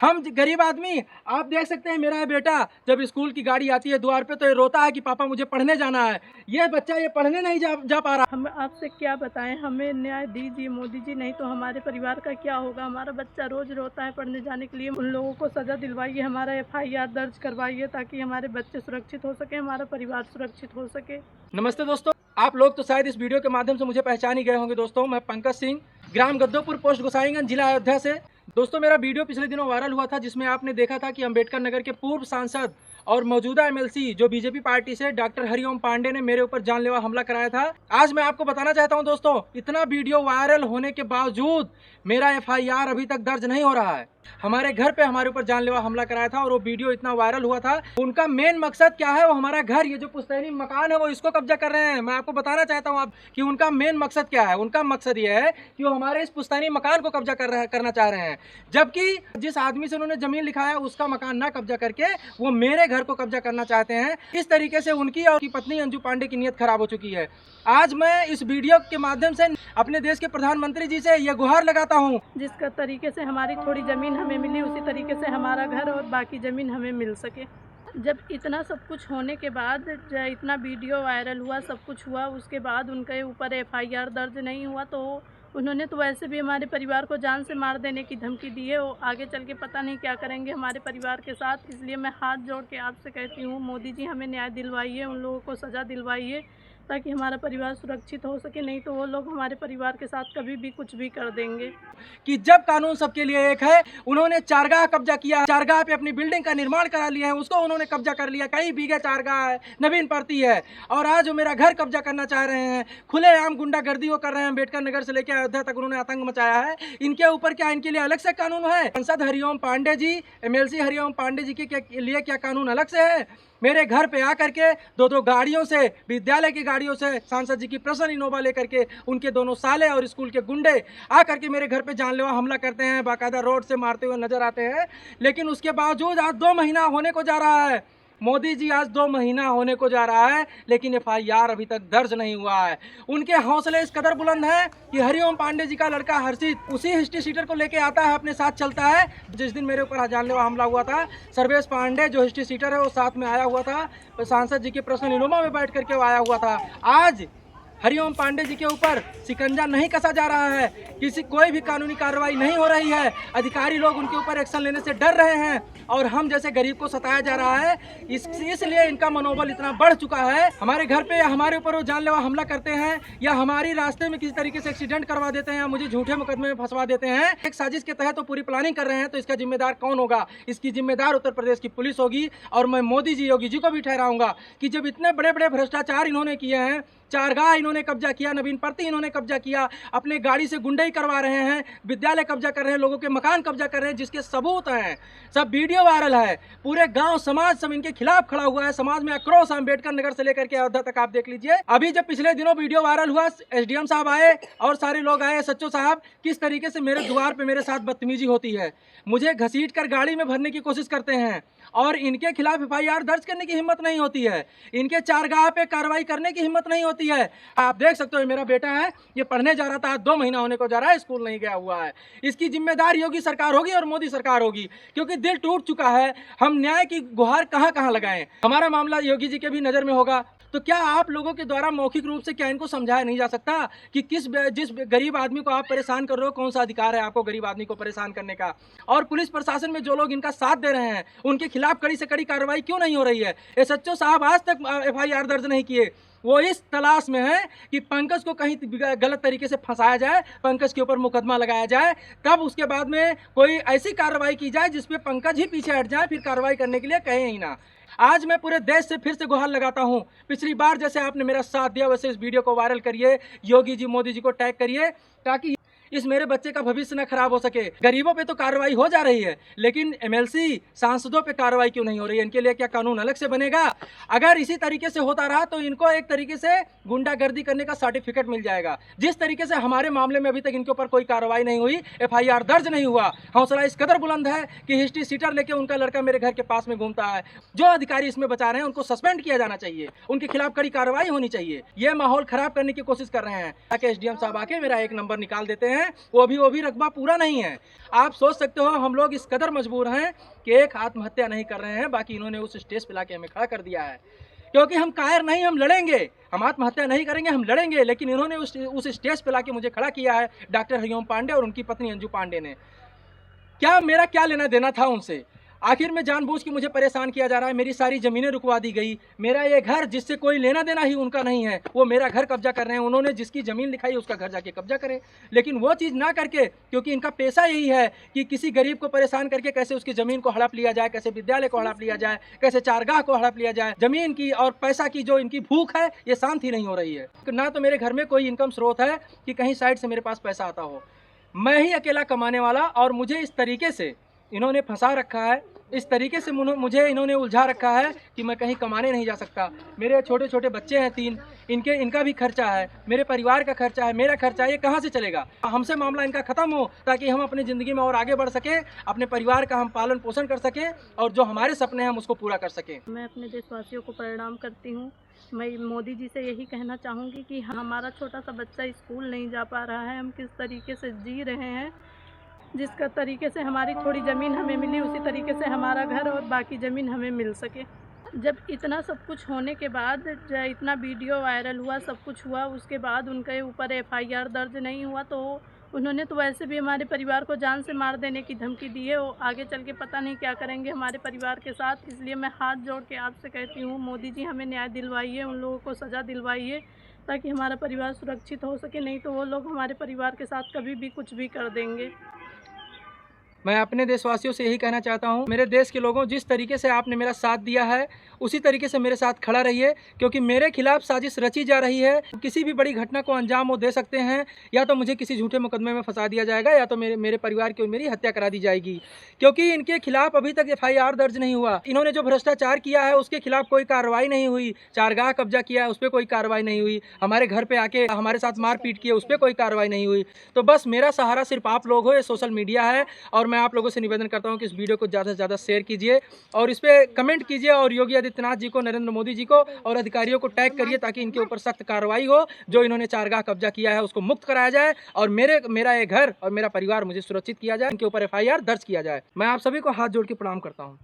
हम गरीब आदमी, आप देख सकते हैं मेरा बेटा जब स्कूल की गाड़ी आती है द्वार पे तो ये रोता है कि पापा मुझे पढ़ने जाना है। ये बच्चा ये पढ़ने नहीं जा पा रहा। हम आपसे क्या बताएं, हमें न्याय दीजिए मोदी जी, नहीं तो हमारे परिवार का क्या होगा। हमारा बच्चा रोज रोता है पढ़ने जाने के लिए। उन लोगों को सज़ा दिलवाइए, हमारा FIR दर्ज करवाइए ताकि हमारे बच्चे सुरक्षित हो सके, हमारा परिवार सुरक्षित हो सके। नमस्ते दोस्तों, आप लोग तो शायद इस वीडियो के माध्यम से मुझे पहचान ही गए होंगे। दोस्तों, मैं पंकज सिंह, ग्राम गद्दोपुर, पोस्ट गोसाईगंज, जिला अयोध्या से। दोस्तों, मेरा वीडियो पिछले दिनों वायरल हुआ था जिसमें आपने देखा था कि अम्बेडकर नगर के पूर्व सांसद और मौजूदा MLC जो बीजेपी पार्टी से डॉक्टर हरिओम पांडे ने मेरे ऊपर जानलेवा हमला कराया था। आज मैं आपको बताना चाहता हूं दोस्तों, इतना वीडियो वायरल होने के बावजूद मेरा FIR अभी तक दर्ज नहीं हो रहा है। हमारे घर पे हमारे ऊपर जानलेवा हमला कराया था और वो वीडियो इतना वायरल हुआ था। उनका मेन मकसद क्या है, वो हमारा घर, ये जो पुश्तैनी मकान है, वो इसको कब्जा कर रहे हैं। मैं आपको बताना चाहता हूँ आप कि उनका मेन मकसद क्या है। उनका मकसद ये है कि वो हमारे इस पुश्तैनी मकान को कब्जा करना चाह रहे हैं, जबकि जिस आदमी से उन्होंने जमीन लिखा है उसका मकान ना कब्जा करके वो मेरे घर को कब्जा करना चाहते हैं। इस तरीके से उनकी और उनकी पत्नी अंजू पांडे की नीयत खराब हो चुकी है। आज मैं इस वीडियो के माध्यम से अपने देश के प्रधानमंत्री जी से यह गुहार लगाता हूँ, जिस तरीके से हमारी थोड़ी ज़मीन हमें मिली उसी तरीके से हमारा घर और बाकी ज़मीन हमें मिल सके। जब इतना सब कुछ होने के बाद, इतना वीडियो वायरल हुआ, सब कुछ हुआ, उसके बाद उनके ऊपर FIR दर्ज नहीं हुआ तो उन्होंने तो वैसे भी हमारे परिवार को जान से मार देने की धमकी दी है। वो आगे चल के पता नहीं क्या करेंगे हमारे परिवार के साथ। इसलिए मैं हाथ जोड़ के आपसे कहती हूँ, मोदी जी हमें न्याय दिलवाइए, उन लोगों को सज़ा दिलवाइए ताकि हमारा परिवार सुरक्षित हो सके, नहीं तो वो लोग हमारे परिवार के साथ कभी भी कुछ भी कर देंगे। कि जब कानून सबके लिए एक है, उन्होंने चारगाह कब्जा किया, चारगाह पे अपनी बिल्डिंग का निर्माण करा लिया है, उसको उन्होंने कब्जा कर लिया। कई बीघे चारगाह है, नवीन पड़ती है, और आज वो मेरा घर कब्जा करना चाह रहे हैं। खुलेआम गुंडागर्दी वो कर रहे हैं। अम्बेडकर नगर से लेकर अयोध्या तक उन्होंने आतंक मचाया है। इनके ऊपर क्या, इनके लिए अलग से कानून है? सांसद हरिओम पांडे जी, MLC हरिओम पांडे जी के लिए क्या कानून अलग से है? मेरे घर पे आकर के दो गाड़ियों से, विद्यालय की गाड़ियों से सांसद जी की पर्सनल इनोवा लेकर के उनके दोनों साले और स्कूल के गुंडे आकर के मेरे घर पे जानलेवा हमला करते हैं, बाकायदा रोड से मारते हुए नजर आते हैं। लेकिन उसके बावजूद आज 2 महीना होने को जा रहा है, मोदी जी, आज 2 महीना होने को जा रहा है, लेकिन FIR अभी तक दर्ज नहीं हुआ है। उनके हौसले इस कदर बुलंद है कि हरिओम पांडे जी का लड़का हर्षित उसी हिस्ट्री सीटर को लेके आता है, अपने साथ चलता है। जिस दिन मेरे ऊपर जानलेवा हमला हुआ था, सर्वेश पांडे जो हिस्ट्री सीटर है वो साथ में आया हुआ था, तो सांसद जी के पर्सनल इनोवा में बैठ करके वो आया हुआ था। आज हरिओम पांडे जी के ऊपर शिकंजा नहीं कसा जा रहा है, कोई भी कानूनी कार्रवाई नहीं हो रही है। अधिकारी लोग उनके ऊपर एक्शन लेने से डर रहे हैं और हम जैसे गरीब को सताया जा रहा है। इसलिए इनका मनोबल इतना बढ़ चुका है। हमारे घर पे या हमारे ऊपर वो जानलेवा हमला करते हैं या हमारी रास्ते में किसी तरीके से एक्सीडेंट करवा देते हैं या मुझे झूठे मुकदमे में फंसवा देते हैं। एक साजिश के तहत तो पूरी प्लानिंग कर रहे हैं, तो इसका जिम्मेदार कौन होगा? इसकी जिम्मेदार उत्तर प्रदेश की पुलिस होगी। और मैं मोदी जी, योगी जी को भी ठहराऊंगा कि जब इतने बड़े बड़े भ्रष्टाचार इन्होंने किए हैं, चारगाह इन्होंने कब्जा किया, नवीन पड़ती इन्होंने कब्जा किया, अपने गाड़ी से गुंडई करवा रहे हैं, विद्यालय कब्जा कर रहे हैं, लोगों के मकान कब्जा कर रहे हैं, जिसके सबूत हैं, सब वीडियो वायरल है। पूरे गांव समाज सब इनके खिलाफ खड़ा हुआ है। समाज में आक्रोश है, अम्बेडकर नगर से लेकर के अयोध्या तक आप देख लीजिए। अभी जब पिछले दिनों वीडियो वायरल हुआ, SDM साहब आए और सारे लोग आए, SHO साहब, किस तरीके से मेरे द्वार पे मेरे साथ बदतमीजी होती है, मुझे घसीट कर गाड़ी में भरने की कोशिश करते हैं और इनके खिलाफ FIR दर्ज करने की हिम्मत नहीं होती है, इनके चारगाह पे कार्रवाई करने की हिम्मत नहीं होती है। आप देख सकते हो, मेरा बेटा है, ये पढ़ने जा रहा था, 2 महीना होने को जा रहा है, स्कूल नहीं गया हुआ है। इसकी जिम्मेदार योगी सरकार होगी और मोदी सरकार होगी, क्योंकि दिल टूट चुका है। हम न्याय की गुहार कहां कहां लगाएं? हमारा मामला योगी जी के भी नजर में होगा। तो क्या आप लोगों के द्वारा मौखिक रूप से क्या इनको समझाया नहीं जा सकता कि जिस गरीब आदमी को आप परेशान कर रहे हो, कौन सा अधिकार है आपको गरीब आदमी को परेशान करने का? और पुलिस प्रशासन में जो लोग इनका साथ दे रहे हैं, उनके खिलाफ कड़ी से कड़ी कार्रवाई क्यों नहीं हो रही है? SHO साहब आज तक FIR दर्ज नहीं किए। वो इस तलाश में है कि पंकज को कहीं गलत तरीके से फंसाया जाए, पंकज के ऊपर मुकदमा लगाया जाए, तब उसके बाद में कोई ऐसी कार्रवाई की जाए जिसपे पंकज ही पीछे हट जाए, फिर कार्रवाई करने के लिए कहें ही ना। आज मैं पूरे देश से फिर से गुहार लगाता हूं, पिछली बार जैसे आपने मेरा साथ दिया वैसे इस वीडियो को वायरल करिए, योगी जी, मोदी जी को टैग करिए, ताकि इस मेरे बच्चे का भविष्य न खराब हो सके। गरीबों पे तो कार्रवाई हो जा रही है, लेकिन MLC सांसदों पे कार्रवाई क्यों नहीं हो रही है? इनके लिए क्या कानून अलग से बनेगा? अगर इसी तरीके से होता रहा तो इनको एक तरीके से गुंडागर्दी करने का सर्टिफिकेट मिल जाएगा। जिस तरीके से हमारे मामले में अभी तक इनके ऊपर कोई कार्रवाई नहीं हुई, FIR दर्ज नहीं हुआ, हौसला इस कदर बुलंद है कि हिस्ट्री सीटर लेके उनका लड़का मेरे घर के पास में घूमता है। जो अधिकारी इसमें बचा रहे हैं उनको सस्पेंड किया जाना चाहिए, उनके खिलाफ कड़ी कार्रवाई होनी चाहिए। ये माहौल खराब करने की कोशिश कर रहे हैं ताकि SDM साहब आके मेरा एक नंबर निकाल देते हैं। हैं वो भी रकबा पूरा नहीं है। आप सोच सकते हो हम लोग इस कदर मजबूर हैं कि एक आत्महत्या नहीं कर रहे हैं, बाकी इन्होंने उस स्टेज पे लाके हमें खड़ा कर दिया है। क्योंकि हम कायर नहीं, हम लड़ेंगे, हम आत्महत्या नहीं करेंगे, हम लड़ेंगे, लेकिन इन्होंने उस स्टेज पे लाके मुझे खड़ा किया है डॉक्टर हरिओम पांडे और उनकी पत्नी अंजू पांडे ने। मेरा क्या लेना देना था उनसे? आखिर में जानबूझ के मुझे परेशान किया जा रहा है, मेरी सारी ज़मीनें रुकवा दी गई, मेरा ये घर जिससे कोई लेना देना ही उनका नहीं है, वो मेरा घर कब्जा कर रहे हैं। उन्होंने जिसकी ज़मीन लिखाई उसका घर जाके कब्जा करें, लेकिन वो चीज़ ना करके, क्योंकि इनका पेशा यही है कि किसी गरीब को परेशान करके कैसे उसकी ज़मीन को हड़प लिया जाए, कैसे विद्यालय को हड़प लिया जाए, कैसे चारगाह को हड़प लिया जाए। ज़मीन की और पैसा की जो इनकी भूख है ये शांत ही नहीं हो रही है। ना तो मेरे घर में कोई इनकम स्रोत है कि कहीं साइड से मेरे पास पैसा आता हो, मैं ही अकेला कमाने वाला, और मुझे इस तरीके से इन्होंने फंसा रखा है, इस तरीके से मुझे इन्होंने उलझा रखा है कि मैं कहीं कमाने नहीं जा सकता। मेरे छोटे छोटे बच्चे हैं 3, इनका भी खर्चा है, मेरे परिवार का खर्चा है, मेरा खर्चा है, ये कहाँ से चलेगा? हमसे मामला इनका ख़त्म हो ताकि हम अपनी ज़िंदगी में और आगे बढ़ सकें, अपने परिवार का हम पालन पोषण कर सकें और जो हमारे सपने हैं हम उसको पूरा कर सकें। मैं अपने देशवासियों को प्रणाम करती हूँ। मैं मोदी जी से यही कहना चाहूँगी कि हमारा छोटा सा बच्चा स्कूल नहीं जा पा रहा है, हम किस तरीके से जी रहे हैं, जिसका तरीके से हमारी थोड़ी ज़मीन हमें मिली उसी तरीके से हमारा घर और बाकी ज़मीन हमें मिल सके। जब इतना सब कुछ होने के बाद, इतना वीडियो वायरल हुआ, सब कुछ हुआ, उसके बाद उनके ऊपर FIR दर्ज नहीं हुआ, तो उन्होंने तो वैसे भी हमारे परिवार को जान से मार देने की धमकी दी है। वो आगे चल के पता नहीं क्या करेंगे हमारे परिवार के साथ। इसलिए मैं हाथ जोड़ के आपसे कहती हूँ, मोदी जी हमें न्याय दिलवाइए, उन लोगों को सज़ा दिलवाइए ताकि हमारा परिवार सुरक्षित हो सके, नहीं तो वो लोग हमारे परिवार के साथ कभी भी कुछ भी कर देंगे। मैं अपने देशवासियों से यही कहना चाहता हूँ, मेरे देश के लोगों, जिस तरीके से आपने मेरा साथ दिया है उसी तरीके से मेरे साथ खड़ा रहिए, क्योंकि मेरे खिलाफ साजिश रची जा रही है। किसी भी बड़ी घटना को अंजाम वो दे सकते हैं, या तो मुझे किसी झूठे मुकदमे में फंसा दिया जाएगा, या तो मेरे परिवार की और मेरी हत्या करा दी जाएगी, क्योंकि इनके खिलाफ अभी तक FIR दर्ज नहीं हुआ। इन्होंने जो भ्रष्टाचार किया है उसके खिलाफ कोई कार्रवाई नहीं हुई, चारगाह कब्जा किया है उस पर कोई कार्रवाई नहीं हुई, हमारे घर पर आके हमारे साथ मारपीट की है उस पर कोई कार्रवाई नहीं हुई। तो बस मेरा सहारा सिर्फ आप लोग हो, ये सोशल मीडिया है, और मैं आप लोगों से निवेदन करता हूं कि इस वीडियो को ज़्यादा से ज़्यादा शेयर कीजिए और इस पर कमेंट कीजिए, और योगी आदित्यनाथ जी को, नरेंद्र मोदी जी को और अधिकारियों को टैग करिए ताकि इनके ऊपर सख्त कार्रवाई हो। जो इन्होंने चारगाह कब्जा किया है उसको मुक्त कराया जाए और मेरा ये घर और मेरा परिवार मुझे सुरक्षित किया जाए, इनके ऊपर FIR दर्ज किया जाए। मैं आप सभी को हाथ जोड़ के प्रणाम करता हूँ।